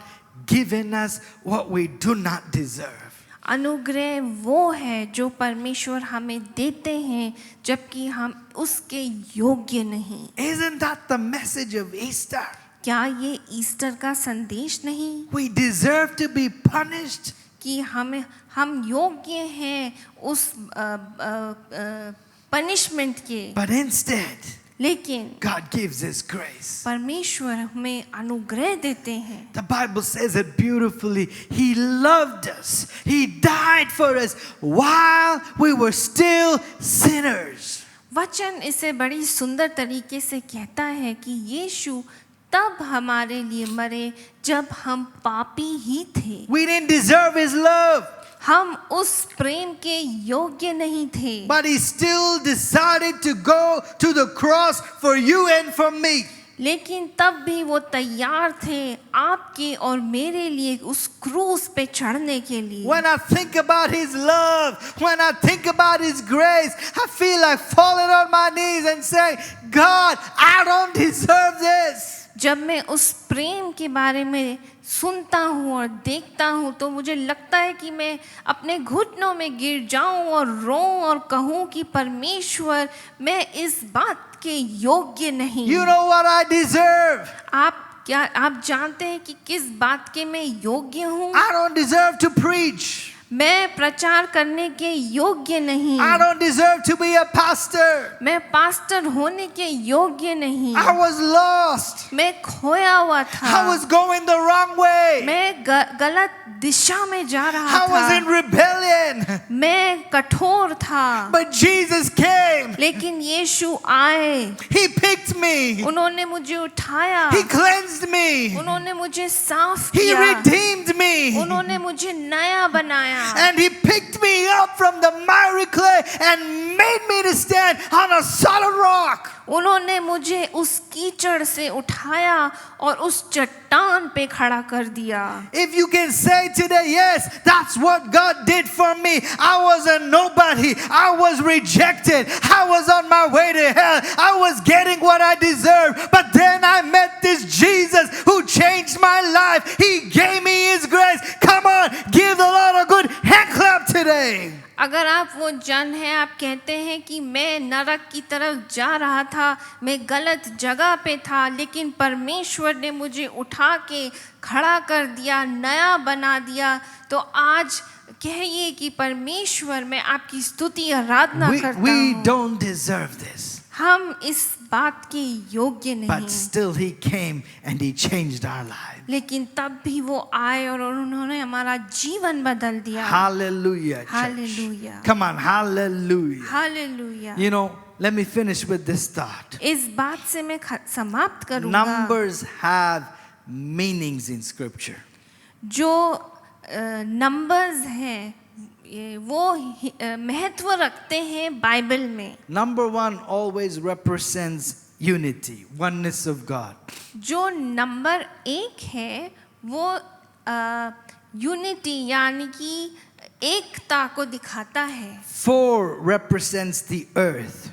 A: giving us what we do not deserve.
B: अनुग्रह वो है जो परमेश्वर हमें देते हैं जबकि हम उसके योग्य नहीं.
A: Isn't that the message of Easter?
B: क्या ये ईस्टर का संदेश नहीं
A: We deserve to be punished,
B: कि हम योग्य हैं उस पनिशमेंट के,
A: but instead,
B: लेकिन
A: God gives us grace.
B: परमेश्वर हमें अनुग्रह देते हैं.
A: The Bible says it beautifully. He loved us. He died for us while we were still sinners.
B: वचन इसे बड़ी सुंदर तरीके से कहता है कि यीशु तब हमारे लिए मरे जब हम पापी ही थे.
A: We didn't deserve His love,
B: हम उस प्रेम के योग्य नहीं थे,
A: but He still decided to go to the cross for you and for me.
B: लेकिन तब भी वो तैयार थे आपके और मेरे लिए उस क्रूस पे चढ़ने के लिए.
A: When I think about His love, when I think about His grace, I feel like falling on my knees and saying, God, I don't deserve this.
B: जब मैं उस प्रेम के बारे में सुनता हूँ और देखता हूँ तो मुझे लगता है कि मैं अपने घुटनों में गिर जाऊं और रोऊं और कहूँ कि परमेश्वर मैं इस बात के योग्य नहीं.
A: You know what I deserve?
B: आप जानते हैं कि किस बात के मैं योग्य हूँ.
A: I don't deserve to preach.
B: मैं प्रचार करने के योग्य नहीं.
A: I don't deserve to be a pastor.
B: मैं पास्टर होने के योग्य नहीं.
A: I was lost.
B: मैं खोया हुआ था.
A: I was going the wrong way.
B: मैं गलत दिशा में जा रहा
A: I was in
B: था.
A: rebellion.
B: मैं कठोर था.
A: But Jesus came.
B: लेकिन यीशु आए.
A: He picked me.
B: उन्होंने मुझे उठाया.
A: He cleansed me.
B: उन्होंने मुझे साफ
A: He
B: किया.
A: redeemed me.
B: उन्होंने मुझे नया बनाया.
A: And He picked me up from the miry clay and made me to stand on a solid rock.
B: उन्होंने मुझे उस कीचड़ से उठाया और उस चट्टान पे खड़ा कर दिया.
A: If you can say today, yes, that's what God did for me. I was a nobody. I was rejected. I was on my way to hell. I was getting what I deserved. But then I met this Jesus who changed my life. He gave me His grace. Come on, give the Lord a good hand clap today.
B: अगर आप वो जन हैं, आप कहते हैं कि मैं नरक की तरफ जा रहा था, मैं गलत जगह पे था, लेकिन परमेश्वर ने मुझे उठा के खड़ा कर दिया, नया बना दिया, तो आज कहिए कि परमेश्वर मैं आपकी स्तुति आराधना करता
A: We
B: हूँ.
A: don't deserve this.
B: हम इस बात के योग्य नहीं,
A: But still He came and He changed our lives.
B: लेकिन तब भी वो आए और उन्होंने हमारा जीवन बदल दिया.
A: Hallelujah. church.
B: Hallelujah.
A: Come on, hallelujah.
B: Hallelujah.
A: You know, let me finish with this thought.
B: इस बात से मैं समाप्त करूंगा.
A: Numbers have meanings in scripture.
B: जो नंबर्स हैं वो महत्व रखते हैं बाइबल में.
A: Number 1 always represents unity, oneness of God.
B: जो नंबर 1 है वो यूनिटी यानी कि एकता को दिखाता है.
A: 4 represents the earth.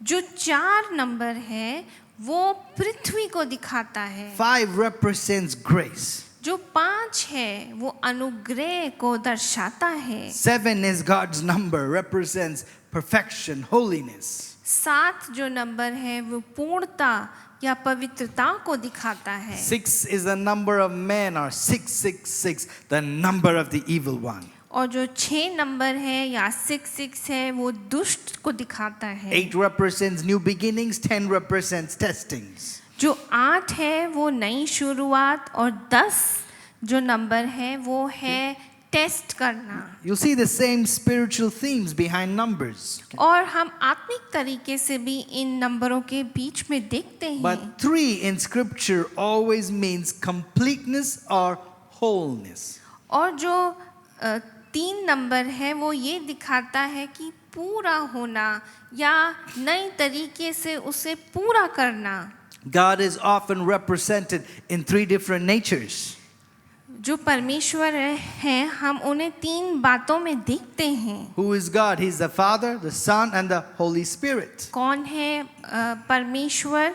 B: जो 4 नंबर है वो पृथ्वी को दिखाता है.
A: 5 represents grace.
B: जो 5 है वो अनुग्रह को दर्शाता है.
A: 7 is God's number, represents perfection, holiness.
B: 7 जो नंबर है वो पूर्णता या पवित्रता को दिखाता है.
A: 6 is the number of man, or 666, the number of the evil one.
B: और जो 6 नंबर है या 66 है वो दुष्ट को दिखाता है.
A: 8 represents new beginnings, 10 represents testings.
B: जो 8 है वो नई शुरुआत और 10 जो नंबर है वो है टेस्ट करना।
A: You see the same spiritual themes behind numbers.
B: और हम आत्मिक तरीके से भी इन नंबरों के बीच में देखते हैं।
A: But 3 in scripture always means completeness or wholeness.
B: और जो 3 नंबर है वो ये दिखाता है कि पूरा होना या नई तरीके से उसे पूरा करना।
A: God is often represented in 3 different natures.
B: जो परमेश्वर हैं हम उन्हें 3 बातों में देखते हैं।
A: Who is God? He's the Father, the Son, and the Holy Spirit.
B: कौन है परमेश्वर?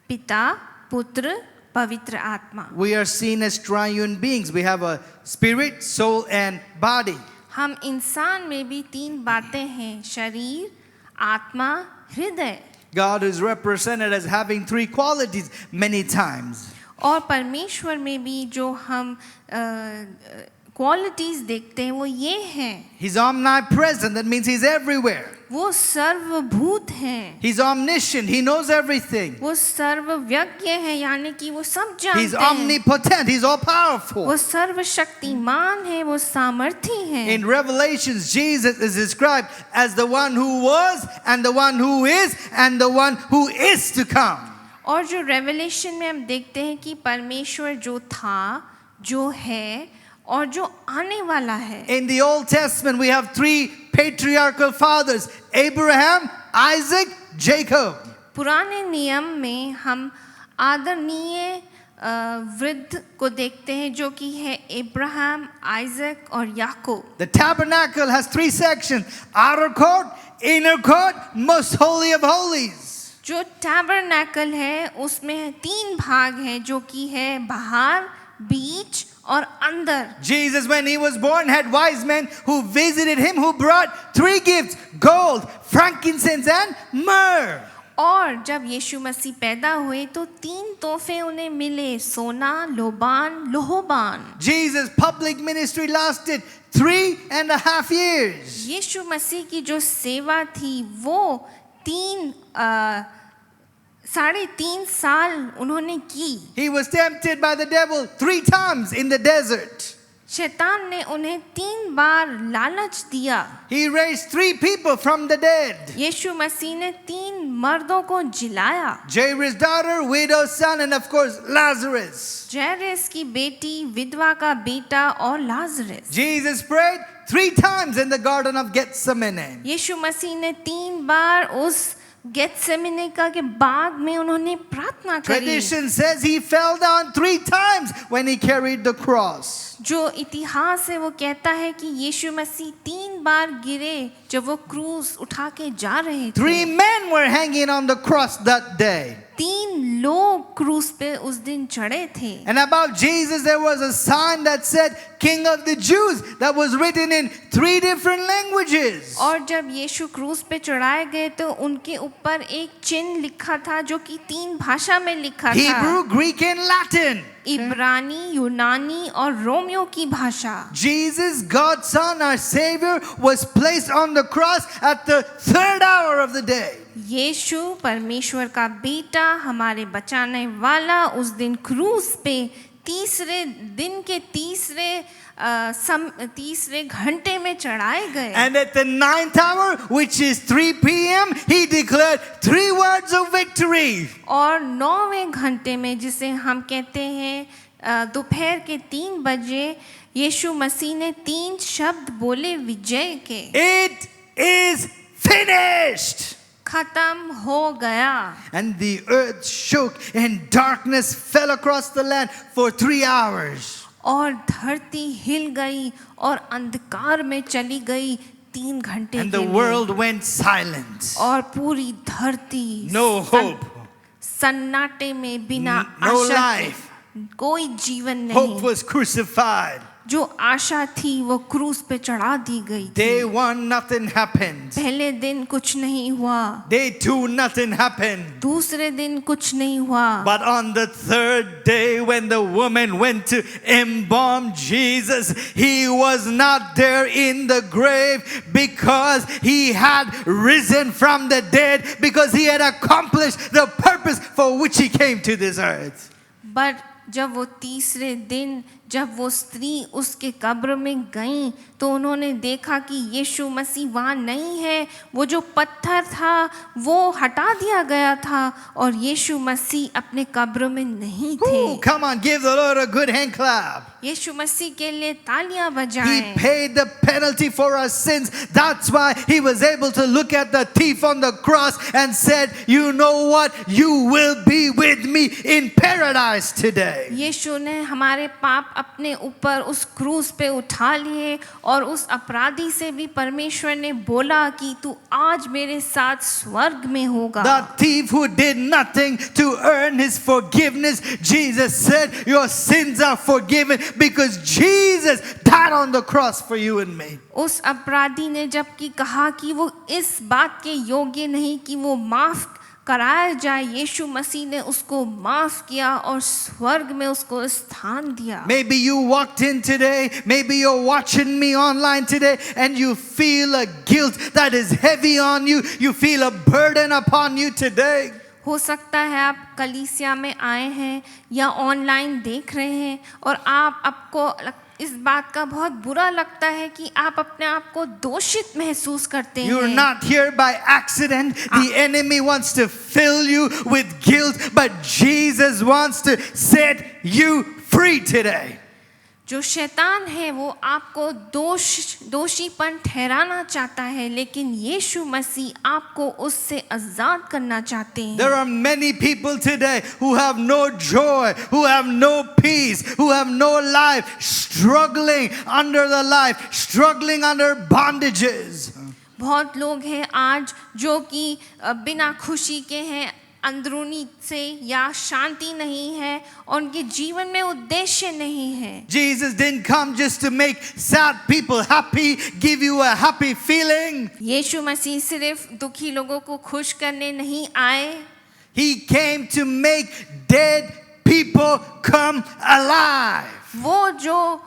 B: पिता, पुत्र, पवित्र आत्मा।
A: We are seen as triune beings. We have a spirit, soul, and body.
B: हम इंसान में भी 3 बातें हैं, शरीर, आत्मा, हृदय।
A: God is represented as having 3 qualities many times.
B: और परमेश्वर में भी जो हम क्वालिटीज देखते हैं वो ये हैं।
A: He's omnipresent. That means he's everywhere.
B: वो सर्वभूत हैं।
A: He's omniscient. He knows everything.
B: वो सर्वव्यज्ञ है, यानी कि वो सब
A: He's
B: जानते हैं।
A: omnipotent. He's all powerful.
B: वो सर्वशक्तिमान है, वो सामर्थी है।
A: In Revelations, Jesus is described as the one who was, and the one who is, and the one who is to come.
B: और जो रेवलेशन में हम देखते हैं कि परमेश्वर जो था, जो है और जो आने वाला है।
A: In the Old Testament, we have 3 patriarchal fathers: Abraham, Isaac, Jacob.
B: पुराने नियम में हम आदरणीय वृद्ध को देखते हैं जो कि है अब्राहम, आइजक और याकूब।
A: The tabernacle has 3 sections: outer court, inner court, most holy of holies.
B: जो टैबरनैकल है उसमें 3 भाग हैं जो कि है बाहर, बीच और अंदर।
A: Jesus, when he was born, had wise men who visited him, who brought 3 gifts: gold, frankincense, and myrrh.
B: और जब यीशु मसीह पैदा हुए तो 3 तोहफे उन्हें मिले, सोना, लोबान, लोहबान।
A: Jesus' public ministry lasted 3.5 years.
B: यीशु मसीह की जो सेवा थी वो 3.5 साल उन्होंने की।
A: He was tempted by the devil 3 times in the desert.
B: शैतान ने उन्हें 3 बार लालच दिया।
A: He raised 3 people from the dead:
B: यीशु मसीह ने 3 मर्दों को जिलाया।
A: Jairus' daughter, widow's son, and of course Lazarus.
B: जैरेस की बेटी, विधवा का बेटा और Lazarus.
A: Jesus prayed 3 times in the Garden of Gethsemane.
B: यीशु मसीह ने 3 बार उस गेत्सेमने का के बाग में उन्होंने प्रार्थना करी।
A: Tradition says he fell down 3 times when he carried the cross.
B: जो इतिहास है वो कहता है कि यीशु मसीह 3 बार गिरे जब वो क्रूस उठा के जा रहे थे।
A: 3 men were hanging on the cross that day.
B: 3 लोग क्रूस पे उस दिन चढ़े थे।
A: And above Jesus there was a sign that said King of the Jews, that was written in 3 different languages.
B: और जब यीशु क्रूस पे चढ़ाए गए तो उनके ऊपर एक चिन्ह लिखा था जो कि 3 भाषा में लिखा था।
A: Hebrew, Greek, and Latin.
B: इब्रानी, यूनानी और रोमियो की भाषा।
A: Jesus, God's Son, our Savior, was placed on the cross at the 3rd hour of the day.
B: यीशु परमेश्वर का बेटा, हमारे बचाने वाला, उस दिन क्रूस पे तीसरे दिन के तीसरे घंटे में चढ़ाए गए।
A: And at the 9th hour, which is 3 p.m., he declared 3 words of victory.
B: और 9वें घंटे में, जिसे हम कहते हैं दोपहर के 3 बजे, यीशु मसीह ने 3 शब्द बोले विजय के।
A: It is finished.
B: खत्म हो गया।
A: And the earth shook and darkness fell across the land for 3 hours.
B: और धरती हिल गई और अंधकार में चली गई 3 घंटे
A: And
B: के
A: the
B: लिए।
A: world went silent.
B: और पूरी धरती
A: No hope.
B: सन्नाटे में, बिना
A: No
B: आशा
A: life.
B: के, कोई जीवन
A: Hope
B: नहीं।
A: was crucified.
B: जो आशा थी वो क्रूस पे चढ़ा दी गई थी।
A: Day 1, nothing happened.
B: पहले दिन कुछ नहीं हुआ।
A: Day 2, nothing happened.
B: दूसरे दिन कुछ नहीं हुआ।
A: But on the 3rd day, when the woman went to embalm Jesus, he was not there in the grave because he had risen from the dead, because he had accomplished the purpose for which he came to this earth.
B: But जब वो तीसरे दिन जब वो स्त्री उसके कब्र में गई तो उन्होंने देखा कि यीशु मसीह वहाँ नहीं है। वो जो पत्थर था वो हटा दिया गया था और यीशु मसीह अपने कब्र में नहीं थे।
A: Ooh, come on, give the Lord a good hand clap.
B: यीशु मसीह के लिए तालियां
A: He
B: बजाएं।
A: paid the penalty for our sins. That's why he was able to look at the thief on the cross and said, you know what? You will be with me in paradise today.
B: यीशु ने हमारे पाप अपने ऊपर उस क्रूस पे उठा लिए और उस अपराधी से भी परमेश्वर ने बोला कि तू आज मेरे साथ स्वर्ग में होगा।
A: The thief who did nothing to earn his forgiveness, Jesus said, your sins are forgiven because Jesus died on the cross for you and me.
B: उस अपराधी ने जबकि कहा कि वो इस बात के योग्य नहीं कि वो माफ कराया जाए, यीशु मसीह ने उसको माफ किया और स्वर्ग में उसको स्थान दिया।
A: Maybe you walked in today, maybe you're watching me online today, and you feel a guilt that is heavy on you. You feel a burden upon you today.
B: हो सकता है आप कलीसिया में आए हैं या ऑनलाइन देख रहे हैं और आपको इस बात का बहुत बुरा लगता है कि आप अपने आप को दोषित महसूस करते हैं।
A: You're not here by accident. The enemy wants to fill you with guilt, but Jesus wants to set you free today.
B: जो शैतान है वो आपको दोषीपन ठहराना चाहता है, लेकिन यीशु मसीह आपको उससे आजाद करना चाहते हैं।
A: There are many people today who have no joy, who have no peace, who have no life, struggling under the life, struggling under bondages.
B: बहुत लोग हैं आज जो कि बिना खुशी के हैं, अंदरूनी से या शांति नहीं है और उनके जीवन में उद्देश्य नहीं है।
A: Jesus didn't come just to make sad people happy, give you a happy feeling.
B: यीशु मसीह सिर्फ दुखी लोगों को खुश करने नहीं आए।
A: He came to make dead people come alive.
B: वो जो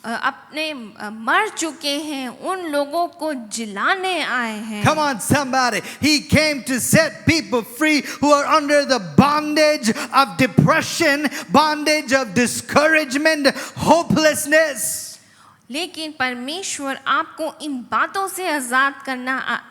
B: अपने मर चुके हैं उन लोगों को जिलाने आए हैं।
A: Come on, somebody. He came to set people free who are under the bondage of depression, bondage of discouragement, hopelessness.
B: लेकिन परमेश्वर आपको इन बातों से आज़ाद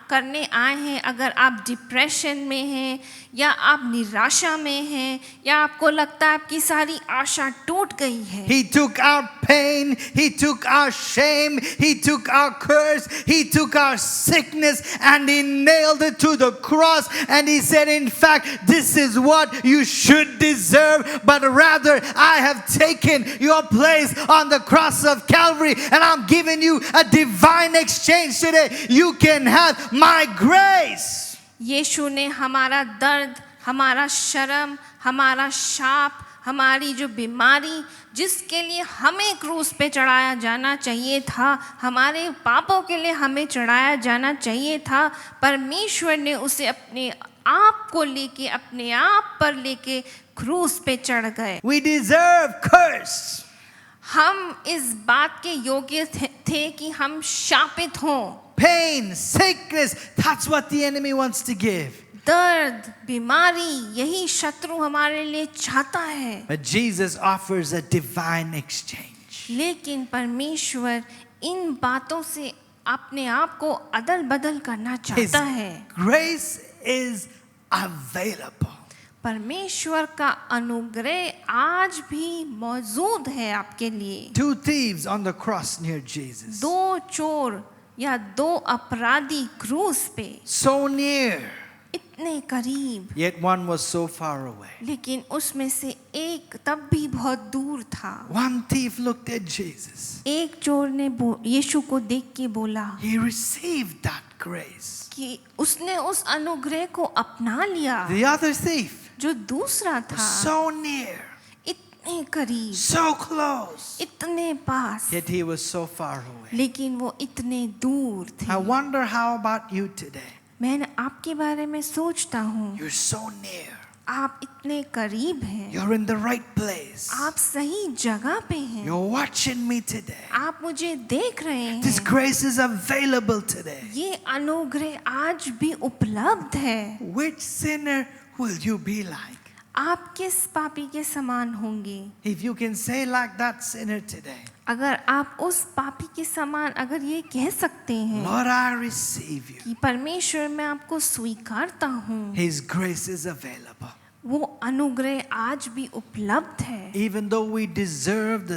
B: करने आए हैं। अगर आप डिप्रेशन में हैं या आप निराशा में हैं या आपको लगता है आपकी सारी आशा टूट गई है।
A: He took our pain, he took our shame, he took our curse, he took our sickness and he nailed it to the cross and he said, in fact, this is what you should deserve, but rather I have taken your place on the cross of Calvary and I'm giving you a divine exchange today. You can have my grace.
B: यीशु ने हमारा दर्द, हमारा शर्म, हमारा शाप, हमारी जो बीमारी जिसके लिए हमें क्रूस पे चढ़ाया जाना चाहिए था, हमारे पापों के लिए हमें चढ़ाया जाना चाहिए था, परमेश्वर ने उसे अपने आप को लेके अपने आप पर लेके क्रूस पे चढ़ गए।
A: We deserve curse.
B: हम इस बात के योग्य थे कि हम शापित हों।
A: Pain, sickness, that's what the enemy wants to give.
B: दर्द, बीमारी, यही शत्रु हमारे लिए चाहता है।
A: But Jesus offers a divine exchange.
B: लेकिन परमेश्वर इन बातों से अपने आप को अदल बदल करना
A: His
B: चाहता है।
A: grace is available.
B: परमेश्वर का अनुग्रह आज भी मौजूद है आपके लिए।
A: Two thieves on the cross near Jesus.
B: दो चोर या दो अपराधी क्रूस पे,
A: So near,
B: इतने करीब,
A: yet one was so far away.
B: लेकिन उसमें से एक तब भी बहुत दूर था।
A: One thief looked at Jesus.
B: एक चोर ने यीशु को देख के बोला
A: He received that grace.
B: कि उसने उस अनुग्रह को अपना लिया।
A: The other thief
B: जो दूसरा
A: was
B: था
A: so near,
B: इतने करीब,
A: so close,
B: इतने पास,
A: yet he was so far away.
B: लेकिन वो इतने दूर
A: I
B: थे।
A: wonder how about you today?
B: मैं आपके बारे में सोचता हूँ,
A: You're so near.
B: आप इतने करीब हैं,
A: You're in the right place.
B: आप सही जगह पे हैं,
A: You're watching me today.
B: आप मुझे देख रहे
A: This
B: हैं।
A: grace is available today.
B: ये अनुग्रह आज भी उपलब्ध है।
A: Which sinner will you be like?
B: आप किस पापी के समान होंगे?
A: If you can say like that sinner today,
B: अगर आप उस पापी के समान अगर ये कह सकते हैं
A: Lord, I receive you.
B: कि परमेश्वर मैं आपको स्वीकारता हूँ,
A: His grace is available.
B: वो अनुग्रह आज भी उपलब्ध है।
A: Even though we deserve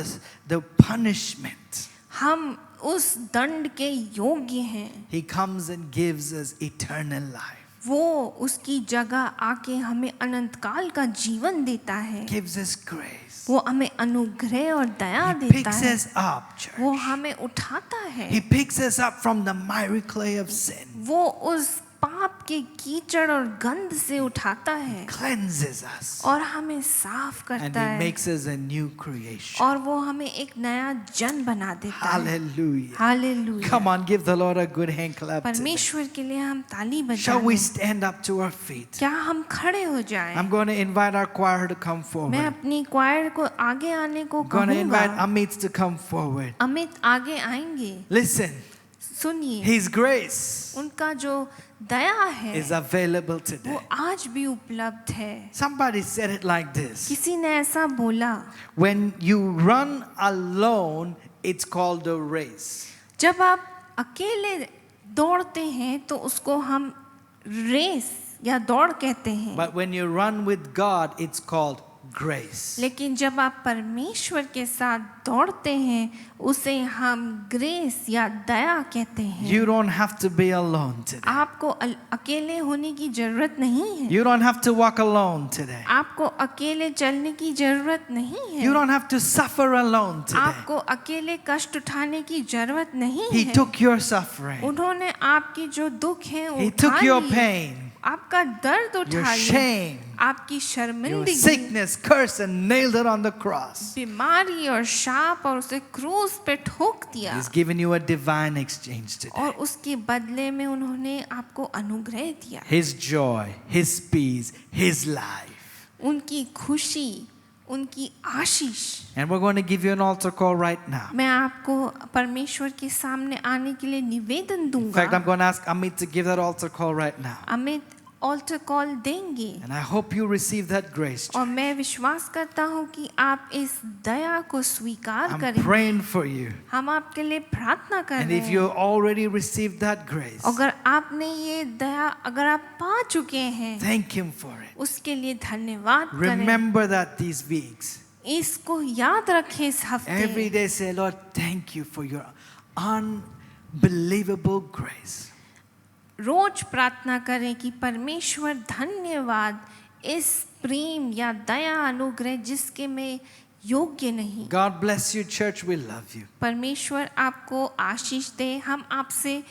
A: the punishment,
B: हम उस दंड के योग्य हैं,
A: He comes and gives us eternal life.
B: वो उसकी जगह आके हमें अनंत काल का जीवन देता है,
A: Gives us grace.
B: वो हमें अनुग्रह और दया
A: He
B: देता
A: picks
B: है,
A: us up, church.
B: वो हमें उठाता है,
A: He picks us up from the miry clay of sin,
B: वो उस पाप के कीचड़ और गंध से उठाता है
A: cleanses us,
B: और हमें साफ
A: and
B: करता
A: He
B: है
A: makes us a new creation.
B: और वो हमें एक नया जन बना देता है।
A: Hallelujah.
B: Hallelujah.
A: Come on, give the Lord a good hand clap today.
B: परमेश्वर के लिए हम ताली
A: Shall we
B: बजाएं।
A: stand up to our feet?
B: क्या हम खड़े हो जाएं?
A: I'm going to invite our choir to come
B: मैं
A: forward.
B: अपनी क्वायर को आगे आने को
A: I'm going to invite
B: कहूँगा।
A: Amit to come forward.
B: Amit आगे आएंगे।
A: Listen,
B: सुनिए,
A: His grace
B: उनका जो दया है
A: is available
B: वो
A: today.
B: आज भी उपलब्ध है।
A: Somebody said it like this:
B: किसी ने ऐसा बोला,
A: when you run alone, it's called a race.
B: जब आप अकेले दौड़ते हैं तो उसको हम रेस या दौड़ कहते हैं,
A: But when you run with God, it's called grace.
B: लेकिन जब आप परमेश्वर के साथ दौड़ते हैं उसे हम ग्रेस या दया कहते हैं।
A: You don't have to be alone today.
B: आपको अकेले होने की जरूरत नहीं है,
A: You don't have to walk alone today.
B: आपको अकेले चलने की जरूरत नहीं है,
A: You don't have to suffer alone today.
B: आपको अकेले कष्ट उठाने की जरूरत नहीं
A: He
B: है।
A: took your suffering.
B: उन्होंने आपकी जो दुख है
A: He
B: उठा
A: took your
B: लिए,
A: pain,
B: आपका दर्द
A: your
B: उठा लिया,
A: shame,
B: आपकी
A: your
B: शर्मिंदगी,
A: sickness, curse, and nailed it on the cross.
B: बीमारी और शाप और उसे क्रूस पे ठोक दिया
A: He's given you a divine exchange today.
B: और उसके बदले में उन्होंने आपको अनुग्रह दिया,
A: His joy, His peace, His life.
B: उनकी खुशी, उनकी आशीष।
A: And we're going to give you an altar call right now.
B: मैं आपको परमेश्वर के सामने आने के लिए निवेदन
A: In fact, I'm
B: दूंगा।
A: going to ask Amit to give that altar call right now.
B: Amit altar call देंगे
A: And I hope you receive that grace.
B: और मैं विश्वास करता हूँ कि आप इस दया को स्वीकार
A: I'm
B: करें।
A: praying for you.
B: हम आपके लिए प्रार्थना कर
A: And
B: रहे
A: if you
B: हैं।
A: already received that grace,
B: अगर आपने ये दया अगर आप पा चुके हैं
A: thank Him for it.
B: उसके लिए धन्यवाद करें।
A: Remember that these weeks.
B: इसको याद रखें इस
A: Every
B: हफ्ते।
A: day say, Lord, thank you for your unbelievable grace.
B: रोज प्रार्थना करें कि परमेश्वर धन्यवाद इस प्रेम या दया अनुग्रह जिसके मैं योग्य नहीं।
A: God bless you, church. We love you.
B: परमेश्वर आपको आशीष दे। हम आपसे